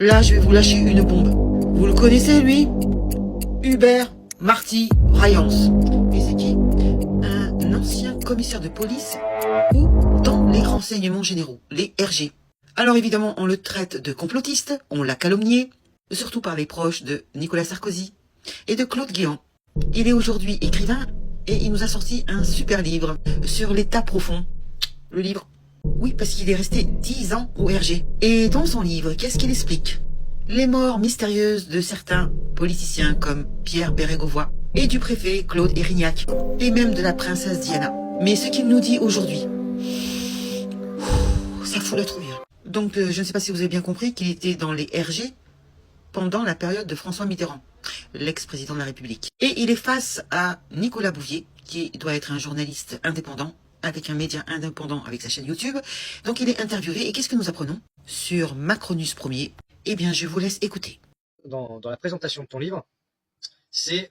Là, je vais vous lâcher une bombe. Vous le connaissez, lui? Hubert Marty Ryans. Et c'est qui? Un ancien commissaire de police ou dans les renseignements généraux, les RG. Alors évidemment, on le traite de complotiste, on l'a calomnié, surtout par les proches de Nicolas Sarkozy et de Claude Guéant. Il est aujourd'hui écrivain et il nous a sorti un super livre sur l'état profond. Le livre, oui, parce qu'il est resté 10 ans au RG. Et dans son livre, qu'est-ce qu'il explique? Les morts mystérieuses de certains politiciens comme Pierre Bérégovoy et du préfet Claude Érignac et même de la princesse Diana. Mais ce qu'il nous dit aujourd'hui, ça fout la trouille. Donc je ne sais pas si vous avez bien compris qu'il était dans les RG pendant la période de François Mitterrand, l'ex-président de la République. Et il est face à Nicolas Bouvier, qui doit être un journaliste indépendant, avec un média indépendant avec sa chaîne YouTube. Donc il est interviewé. Et qu'est-ce que nous apprenons sur Macronus Premier? Eh bien, je vous laisse écouter. Dans la présentation de ton livre, c'est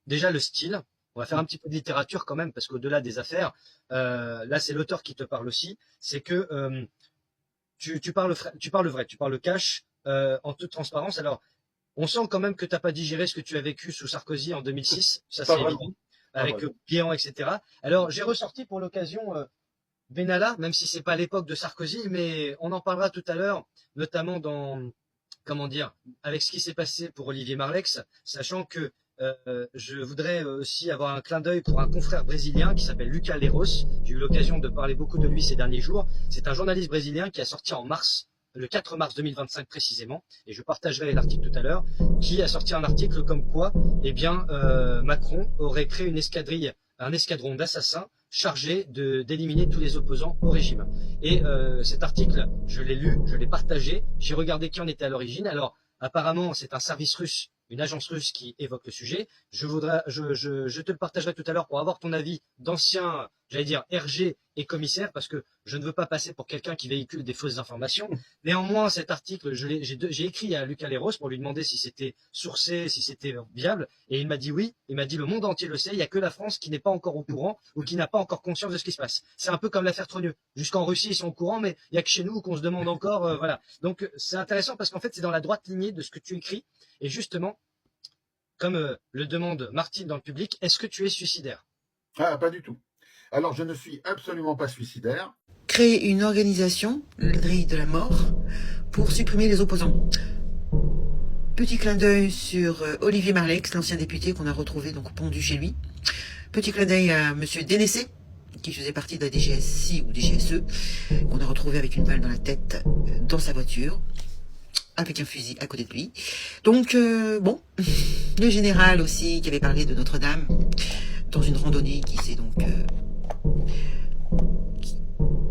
déjà le style. On va faire un petit peu de littérature quand même, parce qu'au-delà des affaires, là c'est l'auteur qui te parle aussi. C'est que tu parles vrai, tu parles cash, en toute transparence. Alors, on sent quand même que tu n'as pas digéré ce que tu as vécu sous Sarkozy en 2006, ça c'est évident, avec Guéant, etc. Alors, j'ai ressorti pour l'occasion Benalla, même si c'est pas l'époque de Sarkozy, mais on en parlera tout à l'heure, notamment dans, comment dire, avec ce qui s'est passé pour Olivier Marleix, sachant que je voudrais aussi avoir un clin d'œil pour un confrère brésilien qui s'appelle Lucas Leiros. J'ai eu l'occasion de parler beaucoup de lui ces derniers jours. C'est un journaliste brésilien qui a sorti en mars, le 4 mars 2025 précisément, et je partagerai l'article tout à l'heure, qui a sorti un article comme quoi, eh bien, Macron aurait créé une escadrille, un escadron d'assassins chargé d'éliminer tous les opposants au régime. Et cet article, je l'ai lu, je l'ai partagé, j'ai regardé qui en était à l'origine. Alors, apparemment, c'est un service russe, une agence russe qui évoque le sujet. Je te le partagerai tout à l'heure pour avoir ton avis d'ancien, j'allais dire, RG et commissaire, parce que je ne veux pas passer pour quelqu'un qui véhicule des fausses informations. Néanmoins, cet article, j'ai écrit à Lucas Leiros pour lui demander si c'était sourcé, si c'était viable, et il m'a dit oui. Il m'a dit le monde entier le sait, il n'y a que la France qui n'est pas encore au courant ou qui n'a pas encore conscience de ce qui se passe. C'est un peu comme l'affaire Trogneux. Jusqu'en Russie, ils sont au courant, mais il n'y a que chez nous qu'on se demande encore, voilà. Donc, c'est intéressant parce qu'en fait, c'est dans la droite lignée de ce que tu écris. Et justement, comme le demande Martine dans le public, est-ce que tu es suicidaire? Ah, pas du tout. Alors, je ne suis absolument pas suicidaire. Créer une organisation, le grille de la mort, pour supprimer les opposants. Petit clin d'œil sur Olivier Marleix, l'ancien député qu'on a retrouvé donc pendu chez lui. Petit clin d'œil à Monsieur Dénessé, qui faisait partie de la DGSI ou DGSE, qu'on a retrouvé avec une balle dans la tête dans sa voiture, avec un fusil à côté de lui. Donc, bon, le général aussi qui avait parlé de Notre-Dame dans une randonnée qui s'est donc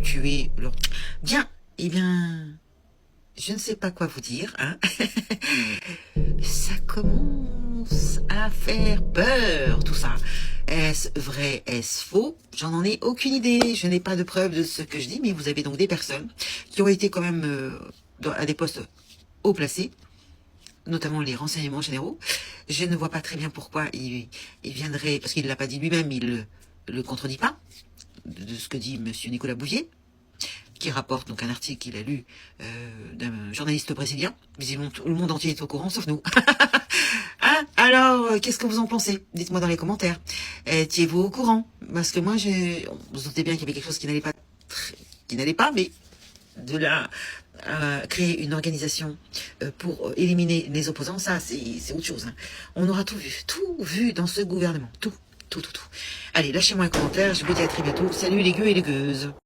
tué. Bien, eh bien, je ne sais pas quoi vous dire, hein. Ça commence à faire peur, tout ça. Est-ce vrai, est-ce faux? J'en ai aucune idée. Je n'ai pas de preuve de ce que je dis, mais vous avez donc des personnes qui ont été quand même à des postes haut placés, notamment les renseignements généraux. Je ne vois pas très bien pourquoi il viendrait, parce qu'il ne l'a pas dit lui-même, il le contredit pas, de ce que dit Monsieur Nicolas Bouvier, qui rapporte donc un article qu'il a lu d'un journaliste brésilien. Visiblement, tout le monde entier est au courant, sauf nous. Hein? Alors, qu'est-ce que vous en pensez? Dites-moi dans les commentaires. Étiez-vous au courant? Parce que moi, vous sentez bien qu'il y avait quelque chose qui n'allait pas, mais de là créer une organisation pour éliminer les opposants, ça, c'est autre chose. Hein. On aura tout vu dans ce gouvernement. Tout. Allez, lâchez-moi un commentaire, je vous dis à très bientôt. Salut les gueux et les gueuses.